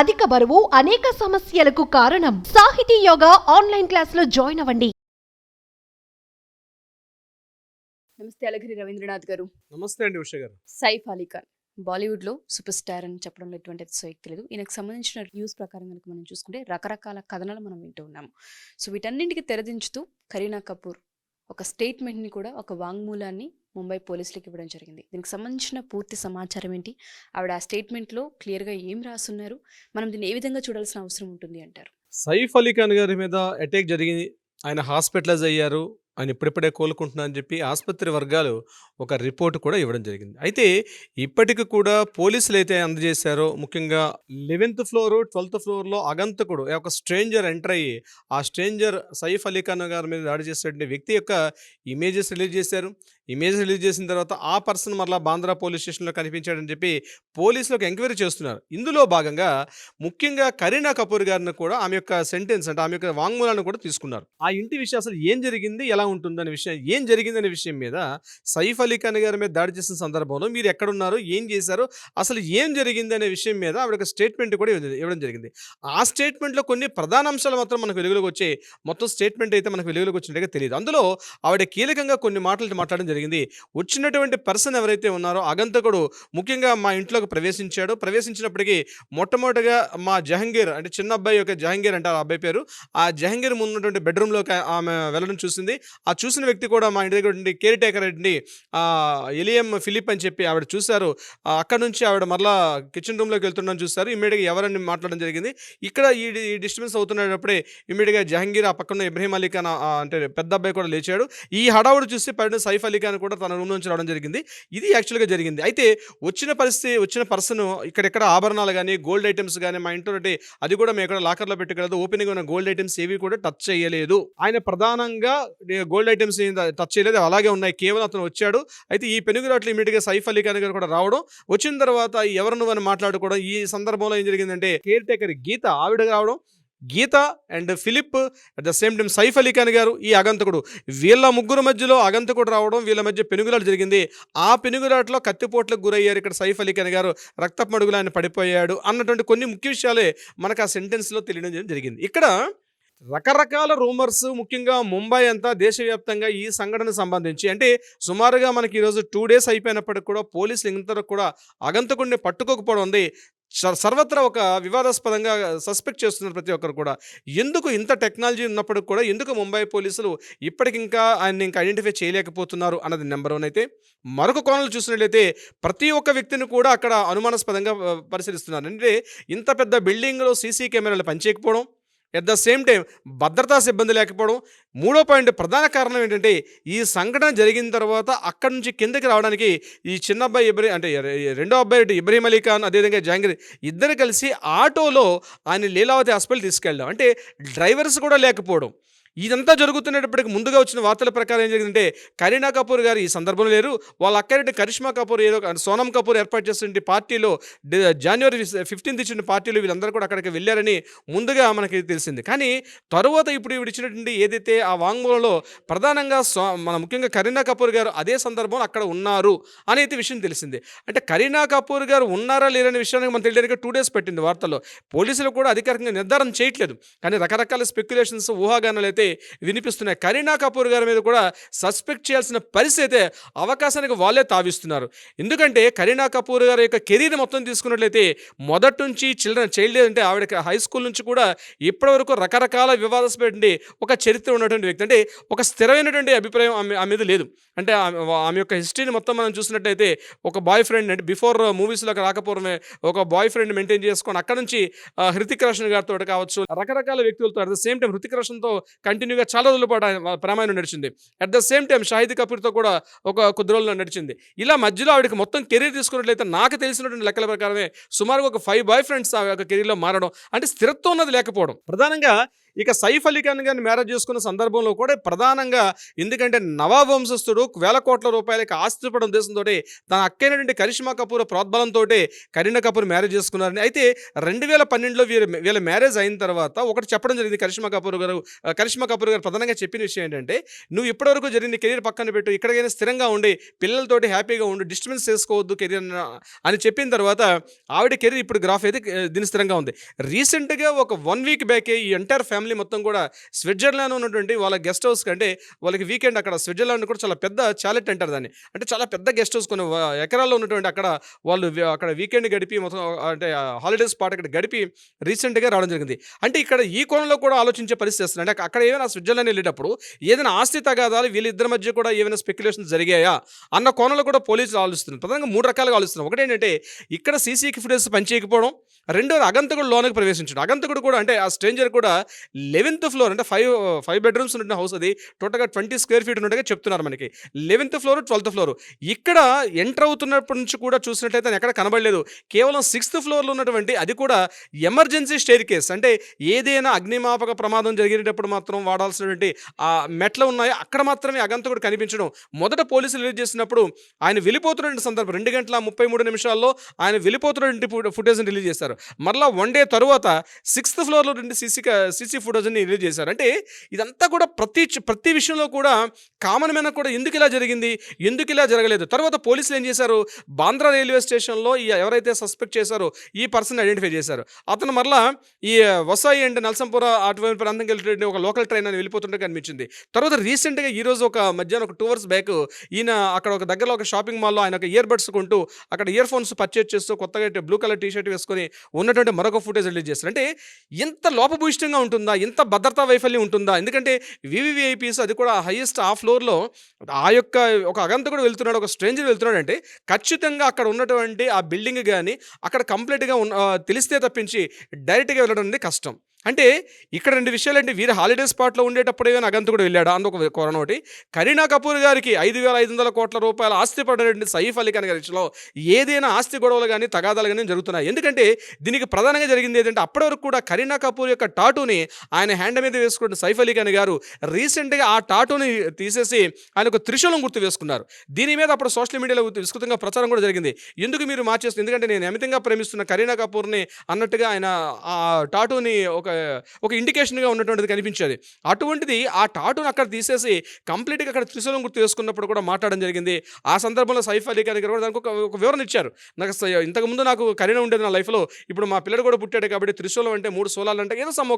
అధిక బరువు అనేక సమస్యలకు కారణం. సాహితీ యోగా ఆన్లైన్ క్లాసులో జాయిన్ అవ్వండి. నమస్తే అలగిరి రవీంద్రనాథ్ గారు. నమస్తే అండి ఉష గారు. సైఫ్ అలీ ఖాన్ బాలీవుడ్లో సూపర్ స్టార్ అని చెప్పడంలో ఎటువంటి అతిశయోక్తి లేదు. ఈయనకు సంబంధించిన న్యూస్ ప్రకారం కనుక మనం చూసుకుంటే రకరకాల కథనాలు మనం వింటూ ఉన్నాము. సో వీటన్నింటికి తెరదించుతూ కరీనా కపూర్ ఒక స్టేట్మెంట్ని కూడా, ఒక వాంగ్మూలాన్ని ముంబై పోలీసులకు ఇవ్వడం జరిగింది. దీనికి సంబంధించిన పూర్తి సమాచారం ఏంటి, ఆవిడ ఆ స్టేట్మెంట్లో క్లియర్గా ఏం రాసున్నారు, మనం దీన్ని ఏ విధంగా చూడాల్సిన అవసరం ఉంటుంది అంటారు? సైఫ్ అలీ ఖాన్ గారి మీద అటాక్ జరిగింది. ఆయన హాస్పిటలైజ్ అయ్యారు. ఆయన ఇప్పుడిప్పుడే కోలుకుంటున్నా అని చెప్పి ఆసుపత్రి వర్గాలు ఒక రిపోర్ట్ కూడా ఇవ్వడం జరిగింది. అయితే ఇప్పటికి కూడా పోలీసులు అయితే అందజేశారో, ముఖ్యంగా 11th ఫ్లోర్ 12th ఫ్లోర్లో అగంతకుడు ఒక స్ట్రేంజర్ ఎంటర్ అయ్యి ఆ స్ట్రేంజర్ సైఫ్ అలీ ఖాన్ గారి మీద దాడి చేసినటువంటి వ్యక్తి యొక్క ఇమేజెస్ రిలీజ్ చేశారు. ఇమేజ్ రిలీజ్ చేసిన తర్వాత ఆ పర్సన్ మరలా బాంద్రా పోలీస్ స్టేషన్లో కనిపించాడని చెప్పి పోలీసులకు ఎంక్వైరీ చేస్తున్నారు. ఇందులో భాగంగా ముఖ్యంగా కరీనా కపూర్ గారిని కూడా ఆమె యొక్క సెంటెన్స్ అంటే ఆమె యొక్క వాంగ్మూలాన్ని కూడా తీసుకున్నారు. ఆ ఇంటి విషయం అసలు ఏం జరిగింది, ఎలా ఉంటుందనే విషయం, ఏం జరిగిందనే విషయం మీద సైఫ్ అలీ ఖాన్ గారి మీద దాడి చేసిన సందర్భంలో మీరు ఎక్కడున్నారు, ఏం చేశారు, అసలు ఏం జరిగింది అనే విషయం మీద ఆవిడ ఒక స్టేట్మెంట్ కూడా ఇవ్వడం జరిగింది. ఆ స్టేట్మెంట్లో కొన్ని ప్రధాన అంశాలు మాత్రం మనకు వెలుగులోకి వచ్చే, మొత్తం స్టేట్మెంట్ అయితే మనకు వెలుగులోకి వచ్చినట్టుగా తెలియదు. అందులో ఆవిడ కీలకంగా కొన్ని మాటలు మాట్లాడడం జరిగింది. వచ్చినటువంటి పర్సన్ ఎవరైతే ఉన్నారో అగంతకుడు ముఖ్యంగా మా ఇంట్లోకి ప్రవేశించినప్పటికీ మొట్టమొదటిగా మా జహంగీర్ అంటే చిన్న అబ్బాయి యొక్క జహంగీర్ అంటారు ఆ అబ్బాయి పేరు, ఆ జహంగీర్ ముందున్నటువంటి బెడ్రూమ్లోకి ఆమె వెళ్ళడం చూసింది. ఆ చూసిన వ్యక్తి కూడా మా ఇంటి దగ్గర కేర్ టేకర్ అండి ఎలియం ఫిలిప్ అని చెప్పి ఆవిడ చూశారు. అక్కడ నుంచి ఆవిడ మరలా కిచెన్ రూమ్లోకి వెళ్తుండడం చూస్తారు. ఇమ్మీడియట్గా ఎవరని మాట్లాడడం జరిగింది. ఇక్కడ ఈ డిస్టర్బెన్స్ అవుతున్నప్పుడే ఇమ్మీడియట్గా జహంగీర్, ఆ పక్కన ఇబ్రహీం అలీ ఖాన్ అంటే పెద్ద అబ్బాయి కూడా లేచాడు. ఈ హడావుడు చూసి పడిన సైఫ్ అలీ ఖాన్ కూడా తన రూమ్ నుంచి రావడం జరిగింది. ఇది యాక్చువల్గా జరిగింది. అయితే వచ్చిన పర్సన్ ఇక్కడెక్కడ ఆభరణాలు కానీ గోల్డ్ ఐటమ్స్ కానీ మా ఇంట్లో అది కూడా మేము ఎక్కడ లాకర్లో పెట్టుకోలేదు, ఓపెనింగ్ ఉన్న గోల్డ్ ఐటమ్స్ ఏవి కూడా టచ్ చేయలేదు. ఆయన ప్రధానంగా గోల్డ్ ఐటమ్స్ టచ్ చేయలేదు, అలాగే ఉన్నాయి. కేవలం అతను వచ్చాడు. అయితే ఈ పెనుగురాట్లు ఇమీడియట్గా సైఫ్ అలీ ఖాన్ గారు కూడా రావడం, వచ్చిన తర్వాత ఎవరు నువ్వు అని మాట్లాడుకోవడం. ఈ సందర్భంలో ఏం జరిగిందంటే కేర్ టేకర్ గీత ఆవిడ రావడం, Geetha and Philip at the same time Saif Ali Khan గారు, ఈ అగంతకుడు, వీళ్ళ ముగ్గురు మధ్యలో అగంతకుడు రావడం, వీళ్ళ మధ్య పెనుగులాట జరిగింది. ఆ పెనుగులాటలో కత్తిపోట్లకు గురయ్యారు ఇక్కడ సైఫ్ అలీ ఖాన్ గారు, రక్తపు మడుగులు ఆయన పడిపోయాడు అన్నటువంటి కొన్ని ముఖ్య విషయాలే మనకు ఆ సెంటెన్స్లో తెలియడం జరిగింది. ఇక్కడ రకరకాల రూమర్స్, ముఖ్యంగా ముంబై అంతా దేశవ్యాప్తంగా ఈ సంఘటనకు సంబంధించి అంటే సుమారుగా మనకి ఈరోజు 2 days అయిపోయినప్పటికి కూడా పోలీసులు ఇంతవరకు కూడా అగంతకుడిని పట్టుకోకపోవడం ఉంది. సర్వత్రా ఒక వివాదాస్పదంగా సస్పెక్ట్ చేస్తున్నారు ప్రతి ఒక్కరు కూడా. ఎందుకు ఇంత టెక్నాలజీ ఉన్నప్పటికి కూడా ఎందుకు ముంబై పోలీసులు ఇప్పటికింకా ఆయన్ని ఇంకా ఐడెంటిఫై చేయలేకపోతున్నారు అన్నది నెంబర్ 1 అయితే, మరొక కోణంలో చూసినట్లయితే ప్రతి ఒక్క వ్యక్తిని కూడా అక్కడ అనుమానాస్పదంగా పరిశీలిస్తున్నారు. అంటే ఇంత పెద్ద బిల్డింగ్లో సీసీ కెమెరాలు పనిచేయకపోవడం, ఎట్ ద సేమ్ టైం భద్రతా సిబ్బంది లేకపోవడం, మూడో పాయింట్ ప్రధాన కారణం ఏంటంటే ఈ సంఘటన జరిగిన తర్వాత అక్కడి నుంచి కిందకి రావడానికి ఈ చిన్న అబ్బాయి రెండో అబ్బాయి ఇబ్రహీం అలీ ఖాన్, అదేవిధంగా జహంగీర్ ఇద్దరు కలిసి ఆటోలో ఆయన లీలావతి హాస్పిటల్ తీసుకెళ్ళడం, అంటే డ్రైవర్స్ కూడా లేకపోవడం. ఇదంతా జరుగుతున్నప్పటికి ముందుగా వచ్చిన వార్తల ప్రకారం ఏం జరిగిందంటే కరీనా కపూర్ గారు ఈ సందర్భంలో లేరు, వాళ్ళ అక్కడి కరిష్మా కపూర్ ఏదో సోనం కపూర్ ఏర్పాటు చేసిన పార్టీలో January 15th ఇచ్చిన పార్టీలో వీళ్ళందరూ కూడా అక్కడికి వెళ్ళారని ముందుగా మనకి తెలిసింది. కానీ తరువాత ఇప్పుడు ఇచ్చినటువంటి ఏదైతే ఆ వాంగ్మూలంలో ప్రధానంగా మన ముఖ్యంగా కరీనా కపూర్ గారు అదే సందర్భంలో అక్కడ ఉన్నారు అనేది విషయం తెలిసింది. అంటే కరీనా కపూర్ గారు ఉన్నారా లేరనే విషయానికి మనం తెలియడానికి 2 days పెట్టింది వార్తల్లో. పోలీసులు కూడా అధికారికంగా నిర్ధారణ చేయట్లేదు, కానీ రకరకాల స్పెక్యులేషన్స్, ఊహాగానాలు అయితే వినిపిస్తున్నాయి. కరీనా కపూర్ గారి మీద కూడా సస్పెక్ట్ చేయాల్సిన పరిస్థితి అవకాశానికి వాళ్ళే తావిస్తున్నారు. ఎందుకంటే కరీనా కపూర్ గారి యొక్క కెరీర్ మొత్తం తీసుకున్నట్లయితే మొదటి నుంచి చైల్డ్ అంటే ఆవిడ హై స్కూల్ నుంచి కూడా ఇప్పటివరకు రకరకాల వివాదాస్పడి ఒక చరిత్ర ఉన్నటువంటి వ్యక్తి. అంటే ఒక స్థిరమైనటువంటి అభిప్రాయం ఆమె మీద లేదు. అంటే ఆమె యొక్క హిస్టరీని మొత్తం మనం చూసినట్టయితే ఒక బాయ్ ఫ్రెండ్, అంటే బిఫోర్ మూవీస్లోకి రాకపోవడమే ఒక బాయ్ ఫ్రెండ్ మెయింటైన్ చేసుకొని అక్కడ నుంచి హృతిక్ రోషన్ గారితో కావచ్చు రకరకాల వ్యక్తులతో, at the same time Hrithik రోషన్తో కంటిన్యూగా చాలా రోజుల పాటు ప్రమాణం నడిచింది. At the same time Shahid కపూర్తో కూడా ఒక కొద్ది రోజులు నడిచింది. ఇలా మధ్యలో ఆవిడకి మొత్తం కెరీర్ తీసుకున్నట్లయితే నాకు తెలిసినటువంటి లెక్కల ప్రకారమే సుమారుగా ఒక 5 బాయ్ ఫ్రెండ్స్ ఆ యొక్క కెరీర్లో మారడం, అంటే స్థిరత్వం ఉన్నది లేకపోవడం. ప్రధానంగా ఇక సైఫ్ అలీ ఖాన్ గారిని మ్యారేజ్ చేసుకున్న సందర్భంలో కూడా ప్రధానంగా ఎందుకంటే నవాబ్ వంశస్థుడు వేల కోట్ల రూపాయలకి ఆస్తి పడే ఉద్దేశంతో తన అక్కైనటువంటి కరిష్మా కపూర్ ప్రోద్బలంతో కరీనా కపూర్ మ్యారేజ్ చేసుకున్నారని. అయితే 2012లో వీళ్ళ మ్యారేజ్ అయిన తర్వాత ఒకటి చెప్పడం జరిగింది కరిష్మా కపూర్ గారు ప్రధానంగా చెప్పిన విషయం ఏంటంటే, నువ్వు ఇప్పటివరకు జరిగిన కెరీర్ పక్కన పెట్టు, ఇక్కడికైనా స్థిరంగా ఉండి పిల్లలతోటి హ్యాపీగా ఉండి డిస్టర్బెన్స్ చేసుకోవద్దు కెరీర్ అని చెప్పిన తర్వాత ఆవిడ కెరీర్ ఇప్పుడు గ్రాఫ్ అయితే దీని స్థిరంగా ఉంది. రీసెంట్గా ఒక 1 వీక్ బ్యాకే ఈ ఎంటైర్ ఫ్యామిలీ మొత్తం కూడా స్విట్జర్లాండ్ ఉన్నటువంటి వాళ్ళ గెస్ట్ హౌస్ కంటే వాళ్ళకి వీకెండ్ అక్కడ స్విట్జర్లాండ్ కూడా చాలా పెద్ద చాలెట్ అంటారు దాన్ని, అంటే చాలా పెద్ద గెస్ట్ హౌస్ కొన్ని ఎకరాల్లో ఉన్నటువంటి అక్కడ వాళ్ళు అక్కడ వీకెండ్ గడిపి మొత్తం అంటే హాలిడే స్పాట్ అక్కడ గడిపి రీసెంట్గా రావడం జరిగింది. అంటే ఇక్కడ ఈ కోణంలో కూడా ఆలోచించే పరిస్థితి వస్తుంది. అంటే అక్కడ ఏమైనా స్విట్జర్లాండ్ వెళ్ళేటప్పుడు ఏదైనా ఆస్తి తగాదాలు వీళ్ళిద్దరి మధ్య కూడా ఏమైనా స్పెక్యులేషన్స్ జరిగాయా అన్న కోణంలో కూడా పోలీసులు ఆలోచిస్తున్నారు. ప్రధానంగా 3 రకాలుగా ఆలోచిస్తున్నారు. ఒకటి ఏంటంటే ఇక్కడ సీసీ ఫుటేజ్ పనిచేయకపోవడం, రెండోది అగంతకుడు లోనికి ప్రవేశించడం. అగంతకుడు కూడా అంటే ఆ స్ట్రేంజర్ కూడా 11th ఫ్లోర్ అంటే 5 బెడ్రూమ్స్ ఉన్న హౌస్, అది టోటల్గా 20 స్క్వేర్ ఫీట్ ఉన్నట్టుగా చెప్తున్నారు మనకి. 11th floor 12th floor. ఇక్కడ ఎంటర్ అవుతున్నప్పటి నుంచి కూడా చూసినట్లయితే ఎక్కడ కనబడలేదు. కేవలం 6th ఫ్లోర్లో ఉన్నటువంటి అది కూడా ఎమర్జెన్సీ స్టేర్ కేస్, అంటే ఏదైనా అగ్నిమాపక ప్రమాదం జరిగేటప్పుడు మాత్రం వాడాల్సినటువంటి ఆ మెట్లు ఉన్నాయో అక్కడ మాత్రమే అగంతకుడు కనిపించడం. మొదట పోలీసులు రిలీజ్ చేసినప్పుడు ఆయన వెళ్ళిపోతున్న సందర్భం 2:33 ఆయన వెళ్ళిపోతున్నటువంటి ఫుటేజ్ని రిలీజ్ చేశారు. మరలా 1 డే తరువాత 6th ఫ్లోర్లో సీసీ ఫుటేజ్ని రిలీజ్ చేశారు. అంటే ఇదంతా కూడా ప్రతి విషయంలో కూడా కామన్ మ్యాన్ కూడా ఎందుకు ఇలా జరిగింది, ఎందుకు ఇలా జరగలేదు. తర్వాత పోలీసులు ఏం చేశారు, బాంద్రా రైల్వే స్టేషన్లో ఎవరైతే సస్పెక్ట్ చేశారో ఈ పర్సన్ ఐడెంటిఫై చేశారు. అతను మరలా ఈ వసాయి అండ్ నల్సంపుర అటువైపు ప్రాంతంకి వెళ్ళి ఒక లోకల్ ట్రైన్ అని వెళ్ళిపోతుంటే కనిపించింది. తర్వాత రీసెంట్గా ఈరోజు ఒక మధ్యాహ్నం ఒక 2 hours బ్యాక్ ఈయన అక్కడ ఒక దగ్గరలో ఒక షాపింగ్ మాల్లో ఆయన ఒక ఇయర్ బడ్స్ కొంటూ అక్కడ ఇయర్ ఫోన్స్ పర్చేజ్ చేస్తూ కొత్తగా బ్లూ కలర్ టీ షర్ట్ వేసుకొని ఉన్నటువంటి మరొక ఫుటేజ్ రిలీజ్ చేస్తారు. అంటే ఇంత లోపభూయిష్టంగా ఉంటుందా, ఇంత భద్రతా వైఫల్యం ఉంటుందా? ఎందుకంటే వివిఐపీస్ అది కూడా హైయెస్ట్ ఆ ఫ్లోర్లో ఆ యొక్క ఒక అగంతకుడు వెళ్తున్నాడు, ఒక స్ట్రేంజర్ వెళ్తున్నాడు అంటే ఖచ్చితంగా అక్కడ ఉన్నటువంటి ఆ బిల్డింగ్ కానీ అక్కడ కంప్లీట్గా తెలిస్తే తప్పించి డైరెక్ట్గా వెళ్ళడం అనేది కష్టం. అంటే ఇక్కడ 2 విషయాలు. అంటే వీరు హాలిడే స్పాట్లో ఉండేటప్పుడు ఏమైనా అగంతకుడు వెళ్ళాడా అందుకు కోరణ ఒకటి. కరీనా కపూర్ గారికి 5,500 కోట్ల రూపాయల ఆస్తి పడినటువంటి సైఫ్ అలీ ఖాన్ గారిలో ఏదైనా ఆస్తి గొడవలు కానీ తగాదాలు కానీ జరుగుతున్నాయి. ఎందుకంటే దీనికి ప్రధానంగా జరిగింది ఏంటంటే అప్పటి వరకు కూడా కరీనా కపూర్ యొక్క టాటూని ఆయన హ్యాండ్ మీద వేసుకుంటున్న సైఫ్ అలీ ఖాన్ గారు రీసెంట్గా ఆ టాటూని తీసేసి ఆయన ఒక త్రిశూలం గుర్తు వేసుకున్నారు. దీని మీద అప్పుడు సోషల్ మీడియాలో విస్తృతంగా ప్రచారం కూడా జరిగింది. ఎందుకు మీరు మార్చేస్తుంది, ఎందుకంటే నేను అమితంగా ప్రేమిస్తున్న కరీనా కపూర్ని అన్నట్టుగా ఆయన ఆ టాటూని ఒక ఇండికేషన్గా ఉన్నటువంటిది కనిపించేది. అటువంటిది ఆ టాటూని అక్కడ తీసేసి కంప్లీట్గా అక్కడ త్రిశూలం గుర్తు వేసుకున్నప్పుడు కూడా మాట్లాడడం జరిగింది. ఆ సందర్భంలో సైఫ్ అలీ ఖాన్ గారు కూడా దానికి ఒక వివరణ ఇచ్చారు. ఇంతకుముందు నాకు కరీనా ఉండేది నా లైఫ్లో, ఇప్పుడు మా పిల్లడు కూడా పుట్టాడు కాబట్టి త్రిశూలం అంటే 3 శూలాలు అంటే ఏదో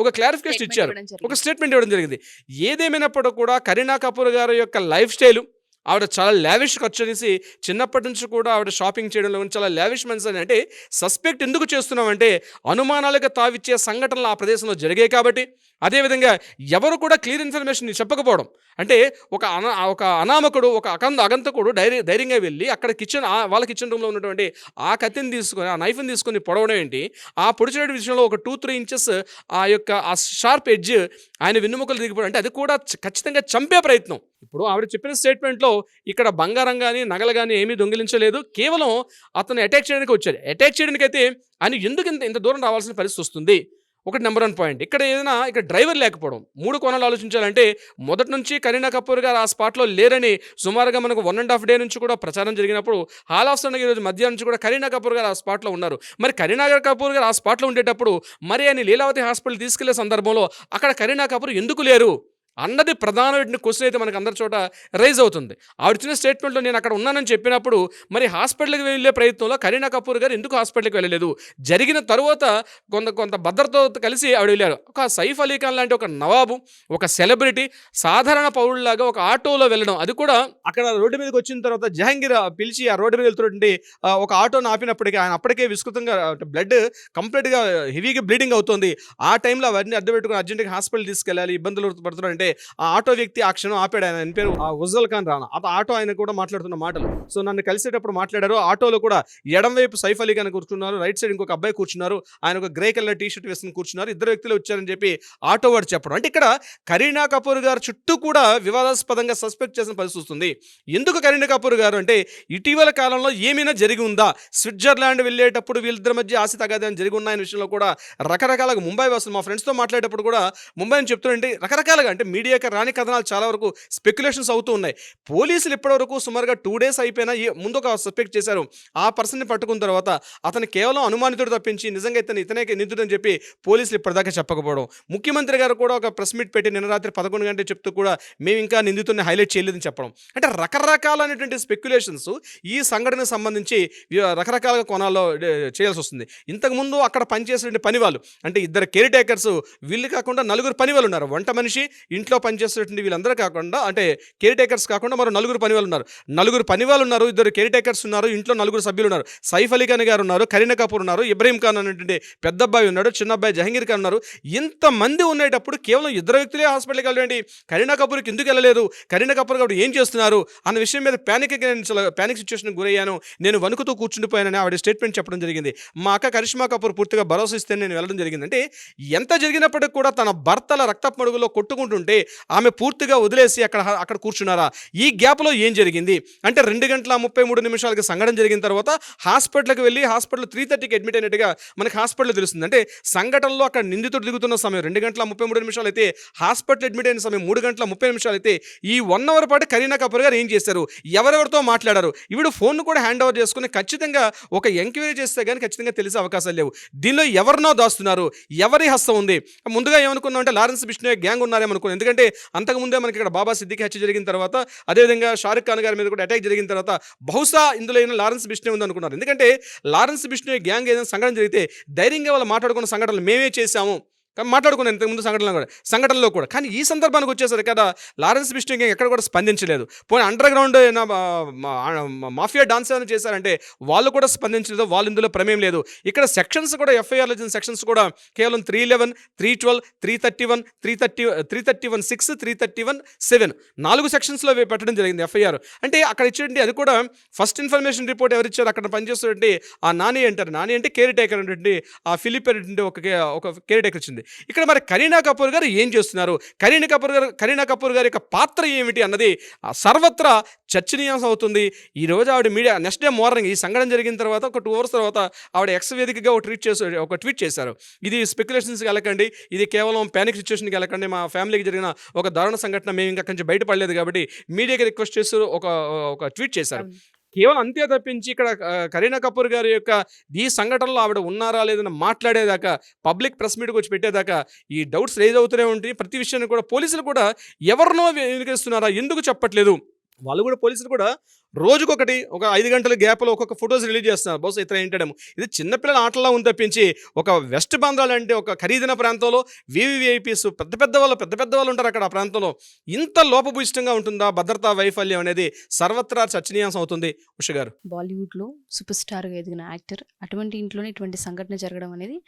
ఒక క్లారిఫికేషన్ ఇచ్చారు, ఒక స్టేట్మెంట్ ఇవ్వడం జరిగింది. ఏదేమైనప్పుడు కూడా కరీనా కపూర్ గారి యొక్క లైఫ్ స్టైలు, ఆవిడ చాలా లావిష్ ఖర్చు అనేసి చిన్నప్పటి నుంచి కూడా ఆవిడ షాపింగ్ చేయడంలో చాలా లావిష్ మనిషి అని. అంటే సస్పెక్ట్ ఎందుకు చేస్తున్నామంటే అనుమానాలకు తావిచ్చే సంఘటనలు ఆ ప్రదేశంలో జరిగాయి కాబట్టి. అదేవిధంగా ఎవరు కూడా క్లియర్ ఇన్ఫర్మేషన్ చెప్పకపోవడం, అంటే ఒక అనామకుడు ఒక అగంతకుడు ధైర్యంగా వెళ్ళి అక్కడ వాళ్ళ కిచెన్ రూమ్లో ఉన్నటువంటి ఆ కత్తిని తీసుకొని ఆ నైఫ్ని తీసుకొని పొడవడం ఏంటి, ఆ పొడిచే విషయంలో ఒక 2-3 inches ఆ యొక్క ఆ షార్ప్ ఎడ్జ్ ఆయన వెన్నుముకలు దిగిపోవడం, అంటే అది కూడా ఖచ్చితంగా చంపే ప్రయత్నం. ఇప్పుడు ఆవిడ చెప్పిన స్టేట్మెంట్లో ఇక్కడ బంగారం కానీ నగలు కానీ ఏమీ దొంగిలించలేదు, కేవలం అతను అటాక్ చేయడానికి వచ్చాడు. అటాక్ చేయడానికి అయితే ఆయన ఎందుకు ఇంత దూరం రావాల్సిన పరిస్థితి వస్తుంది, ఒకటి నెంబర్ 1 పాయింట్. ఇక్కడ డ్రైవర్ లేకపోవడం. 3 కోణాలు ఆలోచించాలంటే మొదటి నుంచి కరీనా కపూర్ గారు ఆ స్పాట్లో లేరని సుమారుగా మనకు 1.5 day నుంచి కూడా ప్రచారం జరిగినప్పుడు హాల్ ఆఫ్ సడన్గా ఈరోజు మధ్యాహ్నం నుంచి కూడా కరీనా కపూర్ గారు ఆ స్పాట్లో ఉన్నారు. మరి కరీనా కపూర్ గారు ఆ స్పాట్లో ఉండేటప్పుడు మరి ఆయన లీలావతి హాస్పిటల్ తీసుకెళ్లే సందర్భంలో అక్కడ కరీనా కపూర్ ఎందుకు లేరు అన్నది ప్రధానమైన క్వశ్చన్ అయితే మనకు అందరి చోట రైజ్ అవుతుంది. ఆవిడ ఇచ్చిన స్టేట్మెంట్లో నేను అక్కడ ఉన్నానని చెప్పినప్పుడు మరి హాస్పిటల్కి వెళ్ళే ప్రయత్నంలో కరీనా కపూర్ గారు ఎందుకు హాస్పిటల్కి వెళ్ళలేదు? జరిగిన తరువాత కొంత భద్రతతో కలిసి ఆవిడ వెళ్ళారు. ఒక సైఫ్ అలీ ఖాన్ లాంటి ఒక నవాబు, ఒక సెలబ్రిటీ, సాధారణ పౌరులాగా ఒక ఆటోలో వెళ్ళడం, అది కూడా అక్కడ రోడ్డు మీదకి వచ్చిన తర్వాత జహాంగీర్ పిలిచి ఆ రోడ్డు మీద వెళ్తున్నటువంటి ఒక ఆటోను ఆపినప్పటికీ ఆయన అప్పటికే విస్తృతంగా బ్లడ్ కంప్లీట్గా హెవీగా బ్లీడింగ్ అవుతుంది. ఆ టైంలో అవన్నీ అడ్డు పెట్టుకుని అర్జెంట్గా హాస్పిటల్ తీసుకెళ్ళాలి, ఇబ్బందులు పడుతున్నారంటే ఆ ఆటో వ్యక్తి ఆ క్షణం ఆపాడు. ఆయన పేరు ఉజ్జల్ ఖాన్ రాణా. ఆటో ఆయన కూడా మాట్లాడుతున్న మాటలు. సో నన్ను కలిసేటప్పుడు మాట్లాడారు. ఆటోలో కూడా ఎడం వైపు సైఫ్ అలీ ఖాన్ కూర్చున్నారు, రైట్ సైడ్ ఇంకొక అబ్బాయి కూర్చున్నారు, ఆయన ఒక గ్రే కలర్ టీ షర్ట్ వేసుకుని కూర్చున్నారు, ఇద్దరు వ్యక్తులు వచ్చారని చెప్పి ఆటో వాడు చెప్పడం. అంటే ఇక్కడ కరీనా కపూర్ గారు చుట్టూ కూడా వివాదాస్పదంగా సస్పెక్ట్ చేసిన పరిస్థితి వస్తుంది. ఎందుకు కరీనా కపూర్ గారు అంటే ఇటీవల కాలంలో ఏమైనా జరిగి ఉందా, స్విట్జర్లాండ్ వెళ్ళేటప్పుడు వీళ్ళిద్దరి మధ్య ఆశ తగాదని జరిగి ఉన్నాయనే విషయంలో కూడా రకరకాలుగా ముంబై వాసులు మా ఫ్రెండ్స్తో మాట్లాడేటప్పుడు కూడా ముంబై అని చెప్తుంటే రకరకాలుగా అంటే మీడియాకి రాని కథనాలు చాలా వరకు స్పెక్యులేషన్స్ అవుతూ ఉన్నాయి. పోలీసులు ఇప్పటివరకు సుమారుగా 2 days అయిపోయినా ముందు ఒక సస్పెక్ట్ చేశారు. ఆ పర్సన్ని పట్టుకున్న తర్వాత అతను కేవలం అనుమానితుడు తప్పించి నిజంగా ఇతనే నిందితుడని చెప్పి పోలీసులు ఇప్పటిదాకా చెప్పకపోవడం. ముఖ్యమంత్రి గారు కూడా ఒక ప్రెస్ మీట్ పెట్టి నిన్న రాత్రి 11 గంటలు చెప్తూ కూడా మేము ఇంకా నిందితుడిని హైలైట్ చేయలేదని చెప్పడం. అంటే రకరకాలైనటువంటి స్పెక్యులేషన్స్ ఈ సంఘటనకు సంబంధించి రకరకాల కోణాల్లో చేయాల్సి వస్తుంది. ఇంతకుముందు అక్కడ పనిచేసే పని వాళ్ళు అంటే ఇద్దరు కేర్ టేకర్స్, వీళ్ళు కాకుండా 4 పని వాళ్ళు ఉన్నారు. వంట మనిషి, ఇంట్లో పనిచేసేటువంటి వీళ్ళందరూ కాకుండా అంటే కేర్ టేకర్స్ కాకుండా మరో 4 పని వాళ్ళు ఉన్నారు. 4 పని వాళ్ళు ఉన్నారు, 2 కేర్ టేకర్స్ ఉన్నారు, ఇంట్లో 4 సభ్యులు ఉన్నారు. సైఫ్ అలీ ఖాన్ గారు ఉన్నారు, కరీనా కపూర్ ఉన్నారు, ఇబ్రహీం ఖాన్ అనేటువంటి పెద్ద అబ్బాయి ఉన్నాడు, చిన్న అబ్బాయి జహంగీర్ ఖాన్ ఉన్నారు. ఇంతమంది ఉండేటప్పుడు కేవలం 2 వ్యక్తులే హాస్పిటల్కి వెళ్ళండి, కరీనా కపూర్కి ఎందుకు వెళ్ళలేదు, కరీనా కపూర్ గారు ఏం చేస్తున్నారు అన్న విషయం మీద ప్యానిక్ సిచ్యువేషన్ గురయ్యాను, నేను వణుకుతూ కూర్చుండిపోయానని ఆవిడ స్టేట్మెంట్ చెప్పడం జరిగింది. మా అక్క కరిష్మా కపూర్ పూర్తిగా భరోసా ఇస్తే నేను వెళ్ళడం జరిగింది. అంటే ఎంత జరిగినప్పటికీ కూడా తన భర్తల రక్తపు మడుగులో కొట్టుకుంటుంటే ఆమె పూర్తిగా వదిలేసి అక్కడ కూర్చున్నారా? ఈ గ్యాప్లో ఏం జరిగింది అంటే 2:33 సంఘటన జరిగిన తర్వాత హాస్పిటల్కి వెళ్ళి హాస్పిటల్ 3:30కి అడ్మిట్ అయినట్టుగా మనకి హాస్పిటల్ తెలుస్తుంది. అంటే సంఘటనలో అక్కడ నిందితుడు దిగుతున్న సమయం 2:33 అయితే హాస్పిటల్ అడ్మిట్ అయిన సమయం 3:30 అయితే ఈ 1 hour పాటు కరీనా కపూర్ గారు ఏం చేశారు, ఎవరెవరితో మాట్లాడారు, ఈవిడ ఫోన్ కూడా హ్యాండ్ ఓవర్ చేసుకుని ఖచ్చితంగా ఒక ఎంక్వైరీ చేస్తే కానీ ఖచ్చితంగా తెలిసే అవకాశాలు లేవు. దీనిలో ఎవరినో దాస్తున్నారు, ఎవరి హస్తం ఉంది. ముందుగా ఏమనుకున్నాం అంటే లారెన్స్ బిష్నోయ్ గ్యాంగ్ ఉన్నారేమనుకున్నాం. ఎందుకంటే అంతకుముందే మనకి ఇక్కడ బాబా సిద్దికి హత్య జరిగిన తర్వాత అదేవిధంగా షారుఖ్ ఖాన్ గారి మీద కూడా అటాక్ జరిగిన తర్వాత బహుశా ఇందులో ఏమైనా లారెన్స్ బిష్నోయ్ ఉంది అనుకున్నారు. ఎందుకంటే లారెన్స్ బిష్నోయ్ గ్యాంగ్ ఏదైనా సంఘటన జరిగితే ధైర్యంగా వాళ్ళు మాట్లాడుకున్న సంఘటనలు మేమే చేశాము మాట్లాడుకున్నాను ఇంతకుముందు సంఘటనలో కూడా. కానీ ఈ సందర్భానికి వచ్చేసరికి కదా లారెన్స్ బిష్నోయ్ ఎక్కడ కూడా స్పందించలేదు. పోనీ అండర్ గ్రౌండ్ మాఫియా డాన్స్ ఏమైనా చేశారంటే వాళ్ళు కూడా స్పందించలేదు, వాళ్ళు ఇందులో ప్రమేయం లేదు. ఇక్కడ సెక్షన్స్ కూడా ఎఫ్ఐఆర్లో వచ్చిన సెక్షన్స్ కూడా కేవలం 311, 312, 331, 331(6), 331(7) 4 సెక్షన్స్లో పెట్టడం జరిగింది ఎఫ్ఐఆర్. అంటే అక్కడ ఇచ్చేటువంటి అది కూడా ఫస్ట్ ఇన్ఫర్మేషన్ రిపోర్ట్ ఎవరిచ్చారు, అక్కడ పనిచేస్తున్నటువంటి ఆ నాని అంటారు, నాని అంటే కేర్ టేకర్ అంటే ఆ ఫిలిప్ అనేటువంటి ఒక కేర్ టేకర్ వచ్చింది. ఇక్కడ మరి కరీనా కపూర్ గారు ఏం చేస్తున్నారు, కరీనా కపూర్ గారి యొక్క పాత్ర ఏమిటి అన్నది సర్వత్రా చర్చనీయాంశం అవుతుంది. ఈ రోజు ఆవిడ మీడియా నెక్స్ట్ డే మార్నింగ్ ఈ సంఘటన జరిగిన తర్వాత ఒక 2 hours తర్వాత ఆవిడ ఎక్స్ వేదికగా ఒక ట్వీట్ చేశారు. ఇది స్పెక్యులేషన్స్కి వెళ్ళకండి, ఇది కేవలం ప్యానిక్ సిచ్యువేషన్కి వెళ్ళకండి, మా ఫ్యామిలీకి జరిగిన ఒక దారుణ సంఘటన, మేము ఇంకా కొంచెం బయటపడలేదు కాబట్టి మీడియాకి రిక్వెస్ట్ చేస్తూ ఒక ట్వీట్ చేశారు. కేవలం అంతే తప్పించి ఇక్కడ కరీనా కపూర్ గారి యొక్క ఈ సంఘటనలో ఆవిడ ఉన్నారా లేదని మాట్లాడేదాకా, పబ్లిక్ ప్రెస్ మీట్కి వచ్చి పెట్టేదాకా ఈ డౌట్స్ రేజ్ అవుతూనే ఉంటాయి. ప్రతి విషయాన్ని కూడా పోలీసులు కూడా ఎవరినో వెనుకేస్తున్నారా, ఎందుకు చెప్పట్లేదు, వాళ్ళు కూడా పోలీసులు కూడా రోజుకొకటి ఒక 5 గంటల గ్యాప్లో ఒక్కొక్క ఫొటోస్ రిలీజ్ చేస్తున్నారు. బహుశా ఇతర ఏంటేమో ఇది చిన్నపిల్లల ఆటలా ఉంది తప్పించి ఒక వెస్ట్ బాంద్రాలు అంటే ఒక ఖరీదైన ప్రాంతంలో వీవీఐపీస్ పెద్ద పెద్ద వాళ్ళు ఉంటారు అక్కడ ఆ ప్రాంతంలో. ఇంత లోపభూయిష్టంగా ఉంటుందా భద్రతా వైఫల్యం అనేది సర్వత్రా చర్చనీయాంశం అవుతుంది. ఉష గారు, బాలీవుడ్లో సూపర్ స్టార్గా ఎదిగిన యాక్టర్ అటువంటి ఇంట్లోనే ఇటువంటి సంఘటన జరగడం అనేది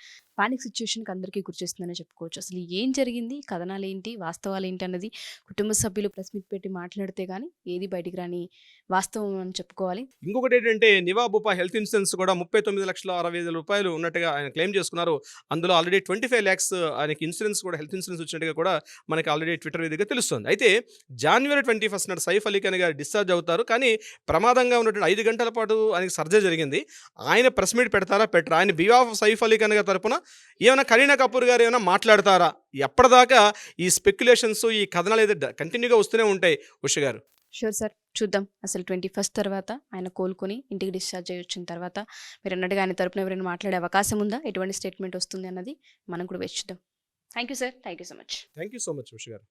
పానిక్ సిచ్యువేషన్కి అందరికీ గుర్చేస్తుందని చెప్పుకోవచ్చు. అసలు ఏం జరిగింది, కథనాలు ఏంటి, వాస్తవాలు ఏంటి అన్నది కుటుంబ సభ్యులు ప్రెస్ మీట్ పెట్టి మాట్లాడితే కానీ ఏది బయటికి రాని వాస్తవం అని చెప్పుకోవాలి. ఇంకొకటి ఏంటంటే నివాబుపా హెల్త్ ఇన్సూరెన్స్ కూడా 39,60,000 రూపాయలు ఉన్నట్టుగా ఆయన క్లెయిమ్ చేసుకున్నారు. అందులో ఆల్రెడీ 25 lakhs ఆయనకి ఇన్సూరెన్స్ కూడా హెల్త్ ఇన్సూరెన్స్ వచ్చినట్టుగా కూడా మనకి ఆల్రెడీ ట్విట్టర్ వేదికగా తెలుస్తుంది. అయితే January 21 నాడు సైఫ్ అలీ ఖాన్ గారు డిశ్చార్జ్ అవుతారు. కానీ ప్రమాదంగా ఉన్నటువంటి 5 గంటల పాటు ఆయనకి సర్జరీ జరిగింది. ఆయన ప్రెస్ మీట్ పెడతారా పెట్టరా, ఆయన బిహాఫ్ సైఫ్ అలీ ఖాన్ గారి తరపున ఏమైనా కరీనా కపూర్ గారు ఏమైనా మాట్లాడతారా, ఎప్పటిదాకా ఈ స్పెక్యులేషన్స్ ఈ కథనాలు అయితే కంటిన్యూగా వస్తూనే ఉంటాయి. ఉష గారు, షూర్ సార్, చూద్దాం అసలు 21st తర్వాత ఆయన కోలుకొని ఇంటికి డిశ్చార్జ్ అయ్యి వచ్చిన తర్వాత మీరు అన్నట్టుగా ఆయన తరపున ఎవరైనా మాట్లాడే అవకాశం ఉందా, ఎటువంటి స్టేట్మెంట్ వస్తుంది అన్నది మనం కూడా వేచి చూద్దాం. Thank you sir, thank you so much. Thank you so much Usha గారు.